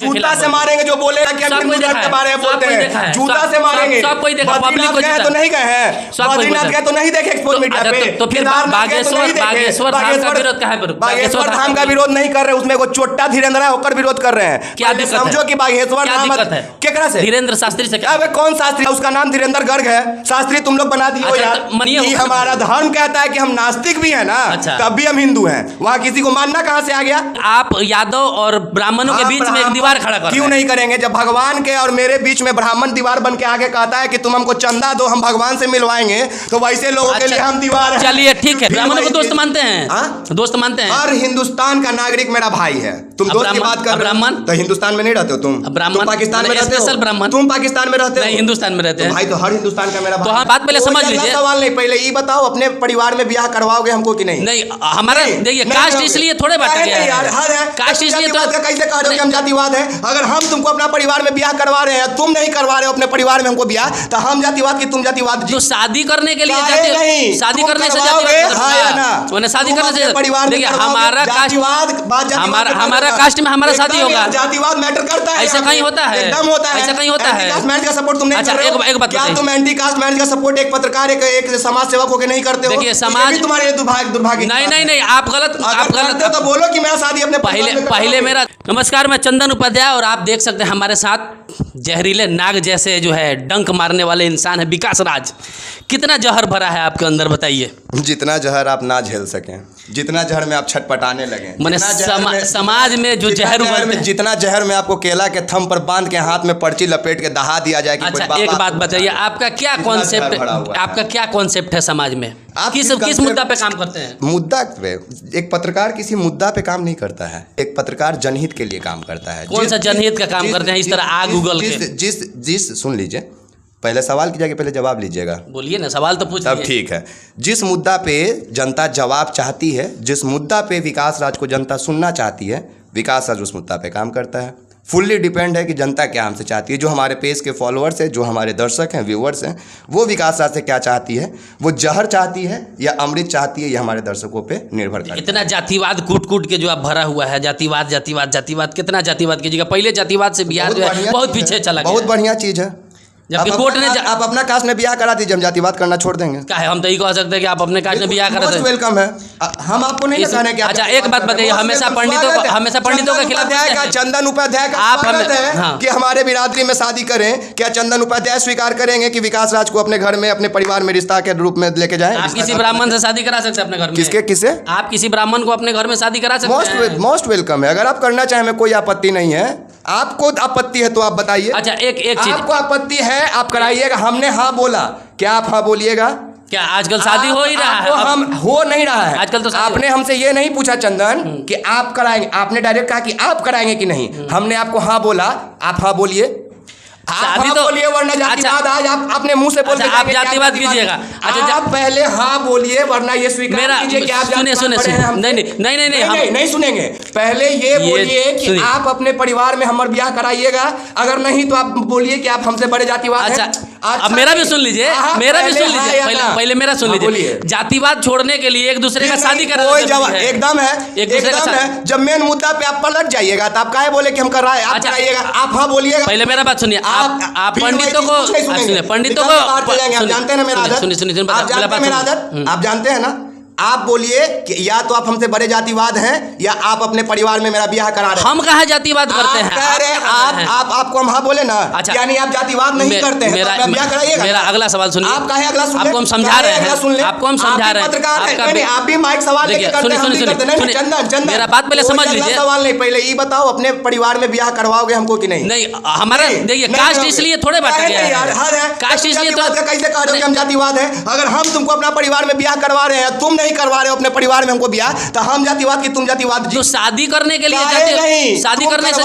जूता से मारेंगे जो बोलेगा कि हम हिंदू धर्म के बारे में बोलते हैं, जूता से मारेंगे। बद्रीनाथ गए तो नहीं गए हैं, बद्रीनाथ गए तो नहीं देखे एक्सपोज मीडिया पे। तो फिर बागेश्वर धाम का विरोध नहीं कर रहे, उसमें वो चोट्टा धीरेन्द्र है होकर विरोध कर रहे हैं। क्या दिक्कत है? समझो कि बागेश्वर धाम केकरा से धीरेन्द्र शास्त्री से। अबे कौन शास्त्री? उसका नाम धीरेन्द्र गर्ग है, शास्त्री तुम लोग बना दिए हो यार। हमारा धर्म कहता है कि हम नास्तिक भी है ना, तब भी हम हिंदू हैं। वहाँ किसी को मानना कहाँ से आ गया? आप यादव और ब्राह्मणों के बीच में एक दीवार खड़ा कर क्यों नहीं करेंगे? जब भगवान के और मेरे बीच में ब्राह्मण दीवार बन के आगे कहता है कि तुम हमको चंदा दो, हम भगवान से मिलवाएंगे, तो वैसे लोगों के लिए हम दीवार हैं। चलिए ठीक है, ब्राह्मणों को दोस्त मानते हैं, दोस्त मानते हैं। हर हिंदुस्तान का नागरिक मेरा भाई है। तुम दोस्त की बात कर ब्राह्मण तो हिंदुस्तान में नहीं रहते हो तुम? ब्राह्मण पाकिस्तान में रहते हो? ब्राह्मण तुम पाकिस्तान में रहते हो? नहीं, हिंदुस्तान में रहते हैं भाई। तो हर हिंदुस्तान का मेरा तो हम बात पहले समझ लीजिए। सवाल नहीं, पहले ये बताओ अपने परिवार में ब्याह करवाओगे हमको कि नहीं? नहीं, हमारा देखिए कास्ट इसलिए थोड़े बांटा गया है, कास्ट इसलिए तो कैसे कह रहे हो कि हम जातिवाद है? अगर हम तुमको अपना परिवार में ब्याह करवा रहे हैं, तुम नहीं करवा रहे हो अपने परिवार में हमको ब्याह, तो हम जातिवाद की तुम जातिवाद? जो शादी करने के लिए नहीं, शादी करने से शादी करने से परिवार देखिए हमारा कास्ट, हमारा कास्ट में हमारा शादी होगा। जातिवाद मैटर करता है? ऐसा कहीं होता है? एकदम होता है। ऐसा कहीं होता है? कास्ट मैरिज का सपोर्ट तुम नहीं कर रहे हो? एक बात क्या तुम एंटी कास्ट मैरिज का सपोर्ट एक पत्रकार एक समाज सेवक होकर नहीं करते हो? देखिए समाज तुम्हारे दुर्भाग्य। नहीं, आप गलत तो बोलो कि मेरा शादी अपने पहले मेरा। नमस्कार, मैं चंदन उपाध्याय और आप देख सकते हैं हमारे साथ जहरीले नाग जैसे जो है डंक मारने वाले इंसान है विकास राज। कितना जहर भरा है आपके अंदर बताइए? जितना जहर आप ना झेल सकें, जितना जहर में आप छटपटाने लगे, मैंने समाज में जो जहर जितना जहर में आपको केला के थंब पर बांध के हाथ में पर्ची लपेट के दहा दिया जाए। अच्छा एक बात बताइए, आपका क्या कॉन्सेप्ट, आपका क्या कॉन्सेप्ट है समाज में? आप किस मुद्दा पे काम करते हैं? मुद्दा पे एक पत्रकार किसी मुद्दा पे काम नहीं करता है, एक पत्रकार जनहित के लिए काम करता है। कौन सा जनहित का काम करते हैं इस तरह आग उगल के? जिस सुन लीजिए, पहले सवाल की जगह पहले जवाब लीजिएगा। बोलिए ना, सवाल तो पूछ तब ठीक है। जिस मुद्दा पे जनता जवाब चाहती है, जिस मुद्दा पे विकास राज को जनता सुनना चाहती है, विकास राज उस मुद्दा पे काम करता है। फुल्ली डिपेंड है कि जनता क्या हमसे चाहती है। जो हमारे पेज के फॉलोअर्स हैं, जो हमारे दर्शक हैं, व्यूअर्स हैं, वो विकास राज से क्या चाहती है, वो जहर चाहती है या अमृत चाहती है, ये हमारे दर्शकों पे निर्भर करता है। इतना जातिवाद कूट के जो आप भरा हुआ है, जातिवाद, कितना जातिवाद कीजिएगा। पहले जातिवाद से बिहार बहुत पीछे चला गया। बहुत बढ़िया चीज़ है। जबकि कोर्ट ने आप अपना कास्ट में ब्याह करा दीजिए, हम जातिवाद करना छोड़ देंगे। क्या है, हम तो ये कह सकते हैं कि आप अपने कास्ट में ब्याह करा दें। वेलकम है, हम आपको नहीं बता रहे। अच्छा एक बात बताइए, हमेशा पंडितों के खिलाफ चंदन उपाध्याय का आप है कि हमारे बिरादरी में शादी करें, क्या चंदन उपाध्याय स्वीकार करेंगे कि विकास राज को अपने घर में अपने परिवार में रिश्ता के रूप में लेके जाएं? आप किसी ब्राह्मण से शादी करा सकते हैं अपने घर में? किसे? आप किसी ब्राह्मण को अपने घर में शादी करा सकते हैं? मोस्ट वेलकम है, अगर आप करना चाहें, में कोई आपत्ति नहीं है। आपको आपत्ति है तो आप बताइए। अच्छा एक चीज, आपको आपत्ति है आप कराइएगा। हमने हाँ बोला, क्या आप हाँ बोलिएगा? क्या आजकल शादी हो ही रहा है? हम हो नहीं रहा है आजकल। तो आपने हमसे ये नहीं पूछा चंदन कि आप कराएंगे, आपने डायरेक्ट कहा कि आप कराएंगे कि नहीं। हमने आपको हाँ बोला, आप हाँ बोलिए। शादी तो बोलिए, वरना जातिवाद आज आप अपने मुंह से बोल आप जातिवाद कीजिएगा। अच्छा आप पहले हाँ बोलिए, वरना ये स्वीकार कीजिए कि आप सुने नहीं सुनेंगे। पहले ये बोलिए कि आप अपने परिवार में हमारे ब्याह कराइएगा, अगर नहीं तो आप बोलिए कि आप हमसे बड़े जातिवाद हैं। अब मेरा भी सुन लीजिए, पहले मेरा सुन लीजिए। जातिवाद छोड़ने के लिए एक दूसरे का शादी करा एकदम है। जब मेन मुद्दा पे आप पलट जाइएगा तो आप काहे बोले कि हम कर रहा है, आप कराइएगा, आप हाँ बोलिएगा। पहले मेरा बात सुनिए, आप पंडितों को आप जानते हैं ना मेरा आदत, आप जानते हैं ना। आप बोलिए कि या तो आप हमसे बड़े जातिवाद हैं या आप अपने परिवार में मेरा ब्याह करा रहे हैं। हम कहाँ जातिवाद करते हैं? कह रहे आपको हम हाँ बोले ना। अच्छा यानी आप जातिवाद नहीं करते हैं। ब्याह कराइएगा। मेरा अगला सवाल सुनिए। आप कहे अगला सुनिए? आपको हम समझा रहे हैं, आपको हम समझा रहे हैं। पत्रकार आप भी माइक सवाल लेके करते हैं। चंदन मेरा बात पहले समझ लीजिए। सवाल नहीं, पहले ये बताओ अपने परिवार में ब्याह करवाओगे हमको कि नहीं? नहीं, हमारा देखिए कास्ट इसलिए थोड़े बांटा गया है। कास्ट इसलिए कैसे कह रहे हो कि हम जातिवाद है? अगर हम तुमको अपना परिवार में ब्याह करवा रहे हैं, तुम नहीं करवा रहे हो अपने परिवार में हमको ब्याह, तो हम जातिवाद की तुम जातिवाद? जो शादी करने के लिए शादी करने से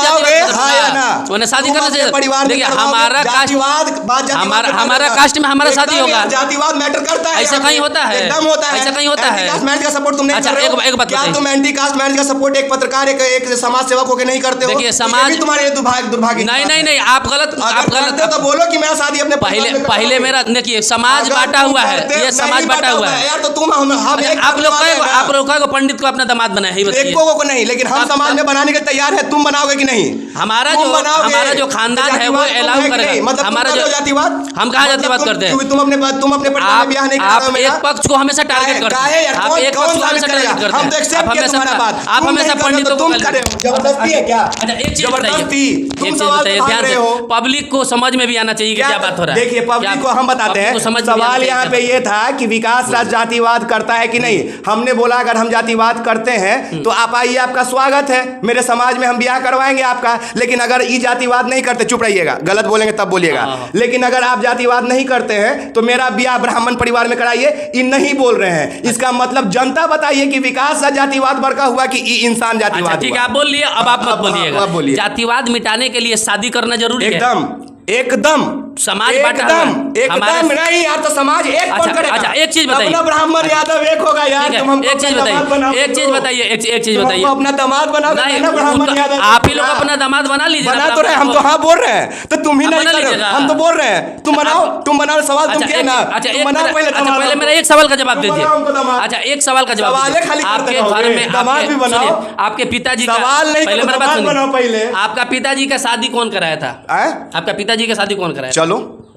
उन्हें शादी तुम करने अपने से परिवार में देखिए करवाओगे। हमारा कास्ट जातिवाद, बात जातिवाद हमारा पे हमारा मैटर कास्ट में हमारा करता है। शादी एकदम होगा। यार, जातिवाद मैटर करता है। ऐसा यहाँ कहीं पे। होता है? एकदम होता है। ऐसा कहीं होता है? एंटी कास्ट मैरिज का सपोर्ट तुम नहीं अच्छा, कर रहे हो। एक बात क्या बताइए। तुम एंटी कास्ट मैरिज का सपोर्ट एक पत्रकार एक समाज सेवक होकर नहीं करते हो? देखिए, तो समाज- ये भी तुम्हारे दुर्भाग्य की नहीं बात नहीं है। नहीं, आप गलत अगर करते हो तो बोलो कि मेरा शादी अपने परिवार पहले में करवाओगे। पहले मेरा देखिए समाज अगर बांटा तुम हुआ है, करते- ये नहीं समाज बांटा हुआ है। यार, तो तुम हम एक आप लोग परिवार है ना। आप लोग को पंडित को अपना दामाद बनाया ही बताइए। एको को नहीं, लेकिन हम समाज में बनाने के तैयार है। तुम बनाओगे कि नहीं? हमारा तुम जो बनाओगे। हमारा जो खानदान है वो जातिवाद तुम अलाउ है कि करेगा। नहीं? मतलब हमारा तुम जो करते हो जातिवाद? हम कहाँ मतलब जातिवाद करते हैं? क्योंकि तुम अपने परिवार में ब्याह नहीं करा रहे हो आप मेरा। एक पक्ष को हमेशा टारगेट करते काहे यार, हैं। आप कौन- एक कौन पक्ष को साबित हमेशा करेगा? टारगेट करते हम तो हैं। accept आप किया हमेशा तुम्हारा बात। आप तुम हमेशा नहीं कर रहे हो पंडितों तो को तुम गाली करे देते हो। हैं। जबरदस्ती है क्या? अच्छा, एक चीज जबरदस्ती। बताइए, तुम एक चीज सवाल बताइए, तो ध्यान मांग से रहे हो। पब्लिक को समझ में भी आना चाहिए कि क्या बात हो रहा है। देखिए, पब्लिक को हम बताते पब्लिक हैं। को समझ में भी आना सवाल चाहिए यहाँ क्या पे बात ये था कि विकास राज जातिवाद करता है कि नहीं। हमने बोला अगर हम जातिवाद करते हैं तो आप आइए, आपका स्वागत है मेरे समाज में, हम ब्याह करवाएंगे आपका। लेकिन अगर ये जातिवाद नहीं करते, चुप रहिएगा, गलत बोलेंगे तब बोलिएगा। हाँ। लेकिन अगर आप जातिवाद नहीं करते हैं तो मेरा ब्याह ब्राह्मण परिवार में कराइए, ये नहीं बोल रहे हैं। इसका मतलब जनता बताइए कि विकास राज जातिवाद बरका हुआ कि ये इंसान अच्छा जातिवाद ठीक है, हुआ। आप बोल लिए, अब आप मत अब बोलिएगा। बोलिए। जातिवाद मिटाने के लिए शादी करना जरूरी है। एकदम एकदम समाज बांटा हुआ है। एकदम हमारे- एकदम नहीं यार, तो समाज एक कौन करेगा? अच्छा, एक चीज बताइए। अपना ब्राह्मण यादव एक होगा यार। ठीक है, तुम हमको एक चीज अपना दामाद बताइए, बनाओ। एक चीज बताइए, एक चीज तुम बताइए। हमको अपना दामाद बनाओगे नहीं, ना ब्राह्मण यादव। आप ही लोग अपना दामाद बना लीजिए। बना तो रहे, हम तो हाँ बोल रहे हैं, तो तुम ही आप नहीं बना कर रहे लीजिएगा। हो। हम तो बोल रहे हैं, तुम बनाओ, तुम बनाओ। सवाल तुम किए ना, अच्छा तुम एक बनाओ पहले अच्छा दामाद पहले हमको। मेरा एक सवाल का जवाब तुम दीजिए। बनाओ हमको दामाद। अच्छा, एक सवाल का जवाब सवालें दीजिए। खाली करते आपके रहोगे। घर में दामाद भी बनाओ। आपके पिताजी का सवाल नहीं पहले करो, मेरा बात दामाद सुनिए। बनाओ पहले। आपका पिताजी का शादी कौन कराया था? आपका पिताजी का शादी कौन कराया? चलो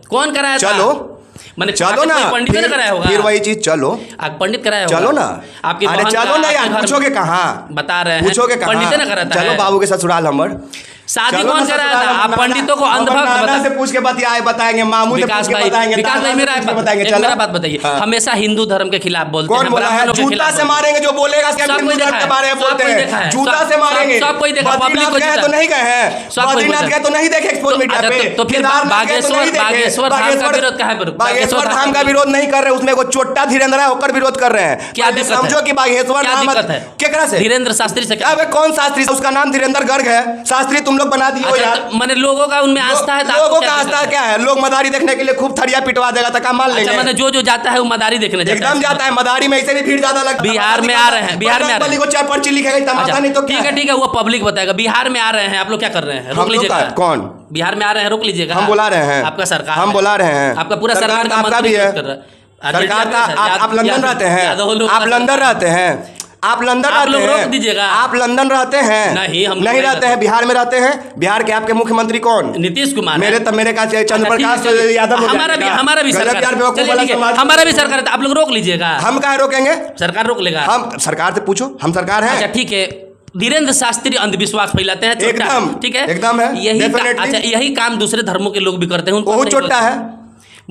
कौन कराया था? चलो मैंने चलो ना, पंडित ने कराया होगा। फिर वही चीज। चलो आप पंडित कराया होगा। चलो ना। आपकी अरे बहन चलो का- ना आपके यार, घर में- पूछोगे कहाँ? बता रहे हैं, पूछोगे कहाँ? पंडित ने कराता चलो है। बाबू के ससुराल हमर। शादी चलो कौन ना कराया ससुराल था? आप हमर। पंडितों को हमर अंधभक्त नाना बता- से पूछ के बताएंगे, मामू से विकास पूछ के भाई, बताएंगे, विकास दादा भाई, से मेरा पूछ के एक बताएंगे। एक चलो मेरा बात बताइए। हाँ। हमेशा हिंदू धर्म के खिलाफ बोलते कौन हैं, बोला है? ब्राह्मणों के जूता खिलाफ से बोलते हैं। मारेंगे, जो बोलेगा उसके सब हिंदू कोई धर्म देखा के है, बारे में सब बोलते कोई हैं। देखा है, जूता सब- से मारेंगे। सब कोई देखा, पब्लिक बद्रीनाथ को गए जीता। तो नहीं गए हैं? सब कोई बद्रीनाथ बोलता है। गए तो नहीं देखे एक्सपोज मीडिया अच्छा, पे? तो फिर केदारनाथ गए तो नहीं देखे? बागेश्वर धाम का विरोध काहे पर- बागेश्वर धाम का विरोध नहीं कर रहे, उसमें एगो चोट्टा धीरेन्द्र है, ओकर विरोध कर रहे हैं। क्या पहले दिक्कत है? समझो कि बागेश्वर क्या धाम दिक्कत है? केकरा से? धीरेन्द्र शास्त्री से क्या? अबे कौन शास्त्री? उसका नाम धीरेन्द्र गर्ग है। शास्त्री तुम लोग बना दिए हो अच्छा, यार। तो मैंने लोगों का उनमें आस्था है, तो आपको लोगों क्या का दिक्कत आस्था है? क्या है? लोग मदारी देखने के लिए खूब थरिया पिटवा देगा तो मान अच्छा, लेंगे। मैंने जो जाता है वो मदारी देखने जाता है। एकदम जाता है मदारी में, ऐसे भी भीड़ ज्यादा लगता है। बिहार में आ रहे हैं, बिहार में आ रहे हैं। को चार पर्ची लिखेगा, तमाशा अच्छा, नहीं तो क्या ठीक है, ठीक है, वो पब्लिक बताएगा। बिहार में आ रहे हैं, आप लोग क्या कर रहे हैं? हम रोक लोग लीजिएगा। का- कौन? बिहार में आ रहे हैं, रोक लीजिएगा। हम बुला रहे हैं। आपका सरकार हम है। बुला रहे हैं। आपका पूरा सरकार का आपका भी मंत्री है। कर रहा है। सरकार का आप लंदन रहते हैं। आप लंदन रहते हैं। आप लंदन आप रहते लोग हैं। रोक दीजिएगा। आप लंदन रहते हैं। नहीं, हम नहीं रहते हैं, बिहार में रहते हैं। बिहार के आपके मुख्यमंत्री कौन? नीतीश कुमार है। मेरे का चंद्र अच्छा, प्रकाश ठीक है, यादव हो हमारा भी जाएगा। हमारा भी गजब सरकार यार, है। बेवकूफ चलिए, वाला ठीक है, समाज। हमारा भी सरकार है, तो आप लोग रोक लीजिएगा। हम कहाँ रोकेंगे? सरकार रोक लेगा। हम सरकार से पूछो, हम सरकार अच्छा, है। ठीक है। धीरेन्द्र शास्त्री अंधविश्वास फैलाते हैं, चोट्टा है, एकदम, ठीक है, एकदम है, यही definitely। अच्छा, यही काम दूसरे धर्मों के लोग भी करते हैं। उनको बहुत नहीं चोट्टा बोलते। है।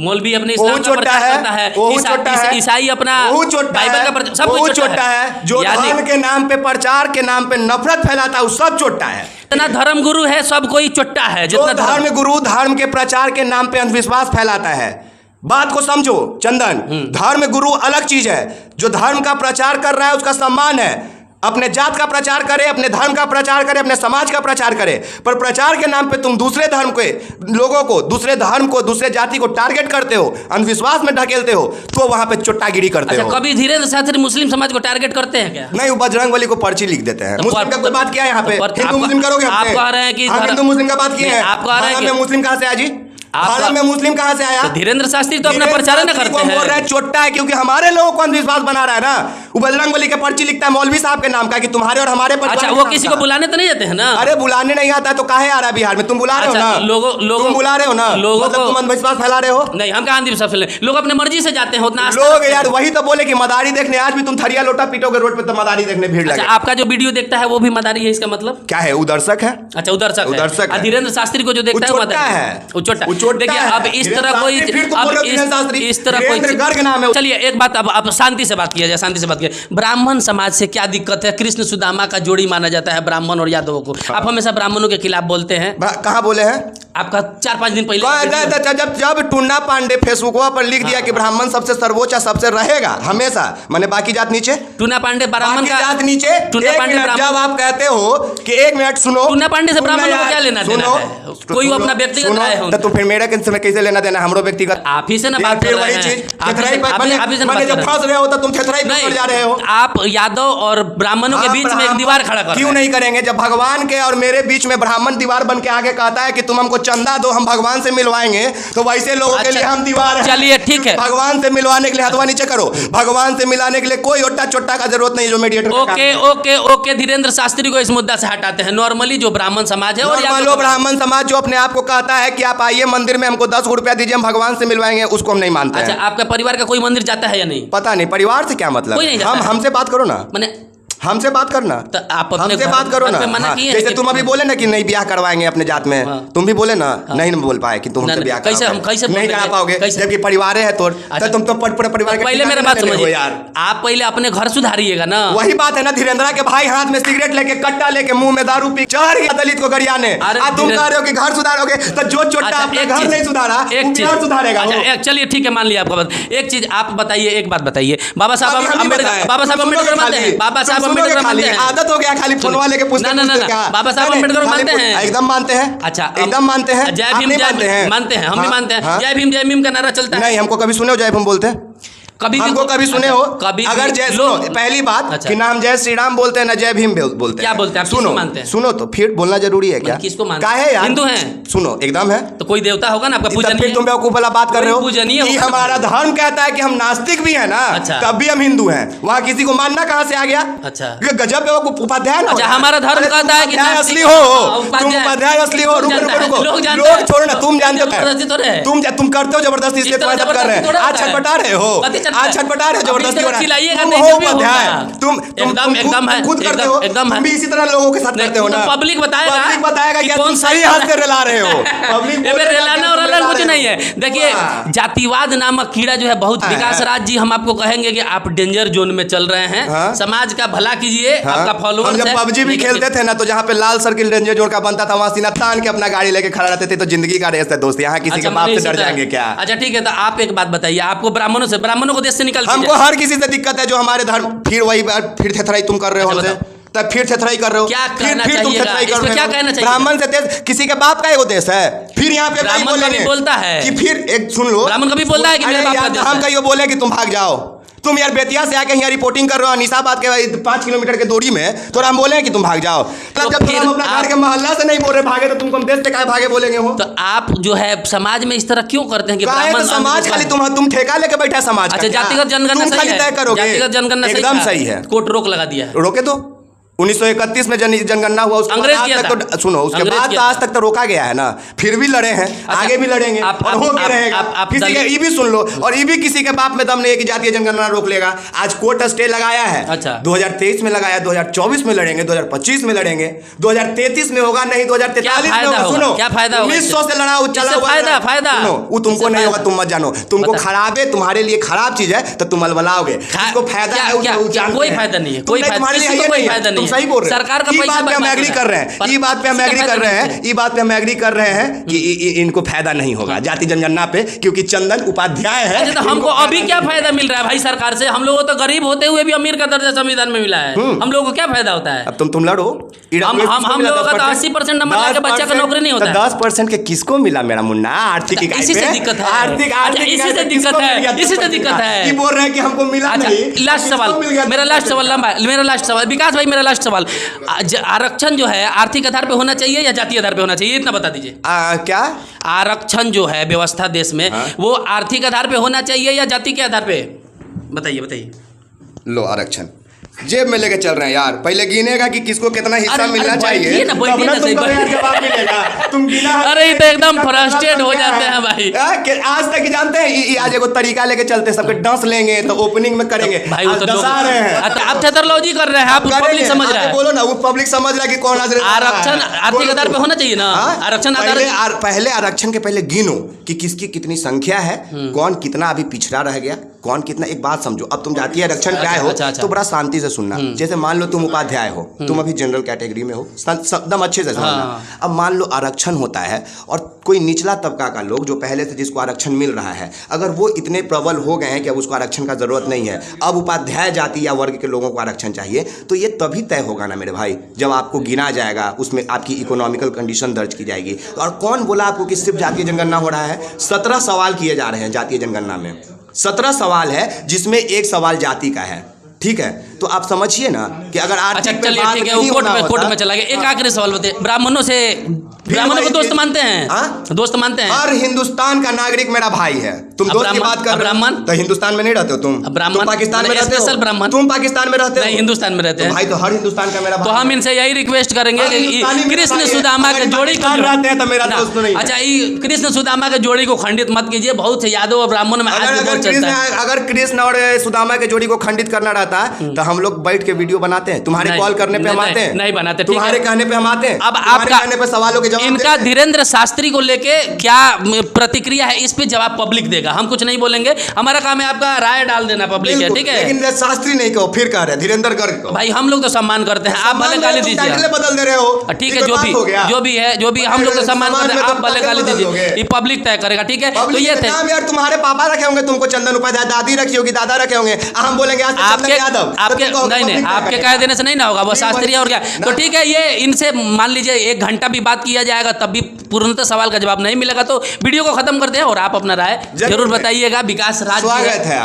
मौलवी अपने बहुत इस्लाम का चोट्टा प्रचार है, करता है, बहुत चोट्टा है, ईसाई अपना बहुत चोट्टा बाइबल है, का प्रचार, सब बहुत कुछ चोट्टा है। जो यानी धर्म के नाम पे, प्रचार के नाम पे नफरत फैलाता है, वो सब चोट्टा है। जितना धर्म गुरु है सब कोई चोट्टा है। जो जितना धर्म गुरु धर्म के प्रचार के नाम पे अंधविश्वास फैलाता है। बात को समझो चंदन, धर्म गुरु अलग चीज है। जो धर्म का प्रचार कर रहा है उसका सम्मान है। अपने जात का प्रचार करे, अपने धर्म का प्रचार करे, अपने समाज का प्रचार करे। पर प्रचार के नाम पे तुम दूसरे धर्म के लोगों को, दूसरे धर्म को, दूसरे जाति को टारगेट करते हो, अंधविश्वास में ढकेलते हो, तो वहां पे चोट्टागिरी करते अच्छा, हो। कभी धीरेन्द्र शास्त्री मुस्लिम समाज को टारगेट करते हैं क्या? नहीं, वो बजरंगबली को पर्ची लिख देते हैं। तो मुस्लिम का कोई बात किया है यहाँ पे? तो हिंदू मुस्लिम करोगे आप हमसे? कह रहे हैं कि हम हिंदू मुस्लिम का बात किए नहीं, हैं। आप कह रहे हैं भारत कि- में मुस्लिम कहाँ से आया जी? आप- भारत में मुस्लिम कहाँ से आया? तो धीरेन्द्र शास्त्री तो अपना धीरेन्द्र प्रचार न शास्त्री करते को बोल रहा हैं। है चोट्टा है, क्योंकि हमारे लोगों को अंधविश्वास बना रहा है ना। वो बजरंगबली के पर्ची लिखता है मौलवी साहब के नाम का, कि तुम्हारे और हमारे परिवार अच्छा, के वो नाम किसी का। को बुलाने तो नहीं जाते हैं ना? अरे बुलाने नहीं आता तो काहे आ रहा है बिहार में? तुम बुला रहे हो अच्छा, ना? तुम बुला रहे हो ना? लोगों मतलब को- तुम अंधविश्वास फैला रहे हो। नहीं, हम कहाँ अंधविश्वास फैलाए? लोग अपने मर्जी से जाते हैं, उतना आस्था लोग रखते हैं। यार वही तो बोले कि मदारी देखने, आज भी तुम थरिया लोटा पीटोगे रोड पे तो मदारी देखने भीड़ अच्छा, लगे। आपका जो वीडियो देखता है वो भी मदारी है, इसका मतलब? क्या है? वो दर्शक है। अच्छा, उदर्शक है। उदर्शक है। धीरेन्द्र शास्त्री को जो देखता है वो वो चोट्टा मदारी है। वो चोट्टा। वो चोट्टा देखिए, है। अब इस धीरेन्द्र तरह कोई शास्त्री, फिर तुम अब बोलो धीरेन्द्र शास्त्री। इस तरह कोई धीरेन्द्र गर्ग नाम है। चलिए, एक बात अब शांति से बात किया जाए, शांति से बात किया। ब्राह्मण समाज से क्या दिक्कत है? कृष्ण सुदामा का जोड़ी माना जाता है ब्राह्मण और यादवों को। आप हमेशा ब्राह्मणों के खिलाफ बोलते हैं। कहाँ बोले हैं? आपका 4-5 दिन पहले जब टुन्ना पांडे फेसबुकवा पर लिख दिया कि ब्राह्मण सबसे सर्वोच्च सबसे रहेगा हमेशा, माने बाकी जात नीचे, टुन्ना पांडे ब्राह्मण बाकी का जात नीचे। टुन्ना एक पांडे मिनट, ब्राह्मण, जब आप कहते हो कि एक मिनट सुनो, टुन्ना पांडे से ब्राह्मणों को यार, क्या लेना देना सुनो, है? कोई वो अपना व्यक्तिगत राय हो, तो फिर मेरा किसमें कैसे लेना देना, हमरो व्यक्तिगत। आप ही से ना बात कर रहे हैं, आप ही से माने जब फंस रहे हो तो तुम थेथराई क्यों कर जा रहे हो? आप यादव और ब्राह्मणों के बीच में एक दीवार खड़ा कर क्यों नहीं करेंगे? जब भगवान के और मेरे बीच में ब्राह्मण दीवार बन के आगे कहता है कि तुम हमको चंदा दो, हम भगवान से मिलवाएंगे, तो वैसे लोगों के लिए हम दीवार हैं। चलिए ठीक है, भगवान से मिलवाने के लिए हथवा नीचे करो, भगवान से मिलाने के लिए कोई ओट्टा चोट्टा का जरूरत नहीं जो mediator. Okay okay okay, Dhirendra Shastri को इस मुद्दा से हटाते हैं। नॉर्मली जो ब्राह्मण समाज है और नॉर्मल ब्राह्मण समाज जो अपने आप को कहता है कि आप आइए मंदिर में हमको 10 रुपया दीजिए हम भगवान से मिलवाएंगे, उसको हम नहीं मानते हैं। अच्छा, आपका परिवार का कोई मंदिर जाता है या नहीं? पता नहीं परिवार से क्या मतलब, कोई नहीं जाता हम है। हमसे बात करो ना, मैंने हमसे बात करना, तो आप अपने हमसे घर- बात करो घर ना। पे मना हाँ, किए हैं जैसे कि- तुम अभी बोले ना कि नहीं ब्याह करवाएंगे अपने जात में, हाँ। तुम भी बोले ना, नहीं बोल पाए कि तुम हमसे नहीं, ब्याह कैसे हम कराओगे। कैसे नहीं बोलेंगे? करा पाओगे कैसे? जबकि परिवार है तो अच्छा। तुम तो पूरे परिवार के पहले ठिकाने मेरा बात लेते हो समझिए यार। आप पहले अपने घर सुधारिएगा ना। वही बात है ना, धीरेन्द्रा के भाई हाथ में सिगरेट लेके कट्टा लेके मुंह में दारू पी चढ़ गया दलित को गरियाने, अरे तुम धीरे- कह रहे हो कि घर सुधारोगे, तो जो चोट्टा अच्छा, अपना एक घर चीज- नहीं सुधारा एक वो चीज बिहार सुधारेगा वो। अच्छा, चलिए ठीक है, मान लिया आपका बात। एक चीज आप बताइए, एक बात बताइए, बाबा साहब अभी हम ही अम्बेडकर बताएं। बाबा साहब तुम अम्बेडकर सुनोगे मानते हैं? खाली, बाबा साहब तुम अम्बेडकर सुनोगे मानते खाली, हैं? आदत हो गया खाली फोन वाले के पूछते ना, पूछते क्या। बाबा साहब नहीं, अम्बेडकर खाली मानते हैं? एकदम मानते हैं। अच्छा, एकदम मानते हैं। जय आप भीम, नहीं जय मानते हैं? मानते हैं, हम भी हाँ, मानते हैं। हाँ। जय भीम का नारा चलता है। नहीं, हमको कभी सुने हो जय भीम बोलते हैं? कभी हमको कभी सुने हो? कभी अगर जय सुनो, पहली बात अच्छा। कि ना हम जय श्री राम बोलते हैं ना जय भीम बोलते हैं। क्या बोलते हैं? आप सुनो किसको मानते हैं? सुनो तो फिर बोलना जरूरी है क्या? किसको मानते क्या हैं? है यार? हिंदू हैं? सुनो एकदम है। तो कोई देवता होगा ना आपका तब पूजनीय? फिर तुम बेवकूफ वाला बात कर रहे हो पूजनीय कि होगा। हमारा धर्म कहता है कि हम नास्तिक भी है ना, अच्छा। तब भी हम हिंदू हैं। वहाँ किसी को मानना कहाँ से आ गया? अच्छा। ये गजब बेवकूफ उपाध्याय ना हो अच्छा, यार। हमारा धर्म अरे कहता है कि उपाध्याय नास्तिक- असली हो, हाँ, तुम उपाध्याय असली हो। रुको जानता है, रुको लोग रुको, जानते हैं। लोग छोड़ो ना, तुम जानते जबरदस्ती थोड़े है। हो, तुम करते हो जबरदस्ती, इसलिए इस तरह तुम्हारे साथ कर रहे हैं। जबरदस्ती आज थोड़ा छटपटा रहे हो, कति चटपटा? आज छटपटा रहे हो, अब इस जबरदस्ती तरह हो रहा है। चिल्लाइएगा तुम तो हो ऐसे भी उपाध्याय, होगा। तुम एकदम है, खुद करते एकदम- हो, एकदम है। तुम भी इसी तरह लोगों के साथ नहीं, करते हो तो ना। पब्लिक बताएगा पब्लिक बताएगा कि कि कौन तुम सा सही हाथ से रिला रहे हो। पब्लिक ये मेरे रिलाना और अलग कुछ नहीं है। देखिए, वाह। जातिवाद नामक कीड़ा जो है बहुत, विकास राज जी हम आपको कहेंगे कि आप डेंजर जोन में चल रहे हैं। हाँ। समाज का भला कीजिए, आपका हम फॉलोअर्स जब है। पबजी भी खेलते थे ना, तो जहाँ पे लाल सर्किल रेंजर जोड़ का बनता था वहाँ सीना तान के अपना गाड़ी लेके खड़ा रहते थे। तो जिंदगी का रेस है दोस्त, यहाँ किसी के बाप से डर जाएंगे क्या? अच्छा ठीक है, तो आप एक बात बताइए, आपको ब्राह्मणों को देश से निकाल हमको हर किसी से दिक्कत है जो हमारे धर्म, फिर वही बात, फिर थेथराई तुम कर रहे हो अच्छा, हमसे, तब फिर थेथराई कर रहे हो, क्या फिर कहना तुम चाहिएगा? थेथराई कर इसमें रहे क्या हो। कहना चाहिए? ब्राह्मण से देश किसी के बाप का एगो देश है, फिर यहाँ पे भाई ब्राह्मण कभी बोलेंगे बोलता है कि फिर एक सुन लो, ब्राह्मण कभी बोलता है कि मेरे अरे बाप का यार, देश हम है? कहीं बोले कि तुम भाग जाओ, तुम यार बेतिया से आके यहाँ रिपोर्टिंग कर रहे हो निशाबाद के 5 किलोमीटर के दूरी में, तो हम बोले कि तुम भाग जाओ। तब जब फिर तुम अपना घर के मोहल्ला से नहीं बोल रहे भागे, तो तुम कम देश से काहे भागे बोलेंगे हो? तो आप जो है समाज में इस तरह क्यों करते हैं कि काहे तो समाज खाली तुम ठेका लेके बैठा समाज का अच्छा, क्या? जातिगत जनगणना तुम सही खाली है? तय करोगे, जातिगत जनगणना एकदम सही है। कोर्ट रोक लगा दिया है। रोके तो 1931 में जनगणना हुआ, उसके अंग्रेज बाद किया आज तक था। तो सुनो, उसके अंग्रेज बाद किया तो आज था। तक तो रोका गया है ना, फिर भी लड़े हैं, आगे भी लड़ेंगे और हो के रहेगा। किसी के ये भी सुन लो, और ये भी किसी के बाप में दम नहीं है कि जातीय जनगणना रोक लेगा। आज कोर्ट स्टे लगाया है, अच्छा। 2023 में लगाया, 2024 में लड़ेंगे, 2025 में लड़ेंगे, 2033 में होगा, नहीं 2043 में होगा। सुनो, क्या फायदा होगा? 1900 से लड़ा चला हुआ फायदा सुनो, वो तुमको नहीं होगा, तुम मत जानो, तुमको खराब है, तुम्हारे लिए खराब चीज है तो तुम अलबलाओगे। जिसको फायदा है कोई फायदा नहीं है, कोई तुम्हारे लिए कोई फायदा नहीं तुम सही बोल रहे हो। सरकार का ये पैसा बात पे हम एग्री कर रहे हैं, ये बात पे हम एग्री कर रहे हैं, ये बात पे हम एग्री कर रहे हैं कि इनको फायदा नहीं होगा जाति जनगणना पे, क्योंकि चंदन उपाध्याय है। तो हमको अभी क्या फायदा मिल रहा है भाई सरकार से? हम लोगों को तो गरीब होते हुए भी अमीर का दर्जा संविधान में मिला है, हम लोगों को क्या फायदा होता है? अब तुम लड़ो, हम लोगों का तो 80% नंबर लाके बच्चा का नौकरी नहीं होता है। 10% के किसको मिला मेरा मुन्ना? आर्थिक इकाई इसी से पे? दिक्कत है। आर्थिक अच्छा, इसी से दिक्कत है, इसी से दिक्कत है। ये बोल रहे हैं कि हमको मिला अच्छा, नहीं। लास्ट सवाल, मेरा लास्ट सवाल लंबा है, मेरा लास्ट सवाल, विकास भाई मेरा लास्ट सवाल, आरक्षण जो है आर्थिक आधार पे होना चाहिए या जातीय आधार पे होना चाहिए, इतना बता दीजिए। क्या आरक्षण जो है व्यवस्था देश में, वो आर्थिक आधार पे होना चाहिए या जाति के आधार पे? बताइए बताइए। लो आरक्षण जेब में लेके चल रहे हैं यार, पहले गिनेगा कि किसको कितना हिस्सा मिलना चाहिए, ना, तब ना तुमको यार जवाब मिलेगा। तुम गिना, अरे ये तो एकदम फ्रस्ट्रेट हो जाते हैं भाई। आज तक जानते हैं, आज एगो तरीका लेके चलते, सबके डांस लेंगे तो ओपनिंग में करेंगे, भाई वो तो दसा रहे हैं। आप थेटरोलॉजी कर रहे हैं, आप पब्लिक समझ रहा है। बोलो ना, वो पब्लिक समझ रहा है कि कौन आरक्षण आर्थिक आधार पे होना चाहिए ना, आरक्षण आधार पहले आरक्षण के पहले गिनो कि किसकी कितनी संख्या है, कौन कितना अभी पिछड़ा रह गया, कौन कितना, एक बात समझो, अब तुम जातीय आरक्षण पे आए हो अच्छा। तो बड़ा शांति से सुनना। जैसे मान लो तुम उपाध्याय हो, तुम अभी जनरल कैटेगरी में हो, एकदम अच्छे से समझना। अब मान लो आरक्षण होता है और कोई निचला तबका का लोग जो पहले से जिसको आरक्षण मिल रहा है, अगर वो इतने प्रबल हो गए हैं कि अब उसको आरक्षण का जरूरत नहीं है, अब उपाध्याय जाति या वर्ग के लोगों को आरक्षण चाहिए, तो ये तभी तय होगा ना मेरे भाई, जब आपको गिना जाएगा, उसमें आपकी इकोनॉमिकल कंडीशन दर्ज की जाएगी। और कौन बोला आपको कि सिर्फ जातीय जनगणना हो रहा है? 17 सवाल किए जा रहे हैं जातीय जनगणना में। 17 सवाल है जिसमें एक सवाल जाति का है, ठीक है? तो आप समझिए ना कि अगर अच्छा चलिए ठीक है, कोर्ट में चला गया। एक आखिरी सवाल बताइए, ब्राह्मणों को दोस्त मानते हैं? दोस्त मानते हैं? हर हिंदुस्तान का नागरिक मेरा भाई है। तुम दोस्त की बात कर रहे हो, ब्राह्मण तो हिंदुस्तान में नहीं रहते हो तुम? ब्राह्मण पाकिस्तान में रहते हो? ब्राह्मण तुम पाकिस्तान में रहते हो? नहीं, हिंदुस्तान में रहते हैं भाई। तो हर हिंदुस्तान का मेरा भाई। तो हम इनसे यही रिक्वेस्ट करेंगे कि कृष्ण सुदामा के जोड़ी को रहते हैं तो मेरा दोस्त नहीं। अच्छा, कृष्ण सुदामा के जोड़ी को खंडित मत कीजिए। बहुत से यादव और ब्राह्मण में आज भी बहुत चलता है। अगर कृष्ण और सुदामा के जोड़ी को खंडित करना रहता है तो हम लोग बैठ के वीडियो बनाते हैं, तुम्हारे कॉल करने पे हम आते हैं? नहीं बनाते, तुम्हारे कहने पे हम आते हैं। अब आपका कहने पे सवालों के जवाब इनका धीरेन्द्र शास्त्री को लेके क्या प्रतिक्रिया है, इस पे जवाब पब्लिक देगा, हम कुछ नहीं बोलेंगे। हमारा काम है आपका राय डाल देना, पब्लिक है, ठीक है? लेकिन शास्त्री नहीं कहो, फिर कह रहे धीरेन्द्र गर्ग को। भाई हम लोग तो सम्मान करते हैं, आप भले गाली दीजिए, बदल दे रहे हो। ठीक है, जो भी हम लोग तो सम्मान करते हैं, आप भले गाली दीजिए, ये पब्लिक तय करेगा, ठीक है? तो ये थे यार, तुम्हारे पापा रखे होंगे तुमको चंदन उपाध्याय, दादी रखी होगी, दादा रखे होंगे, हम बोलेंगे आपके यादव, नहीं आपके कह देने से नहीं ना होगा, वो शास्त्री और क्या। तो ठीक है, ये इनसे मान लीजिए 1 घंटा भी बात किया जाएगा तब भी पूर्णतः सवाल का जवाब नहीं मिलेगा। तो वीडियो को खत्म करते हैं और आप अपना राय जरूर बताइएगा। विकास राज स्वागत है।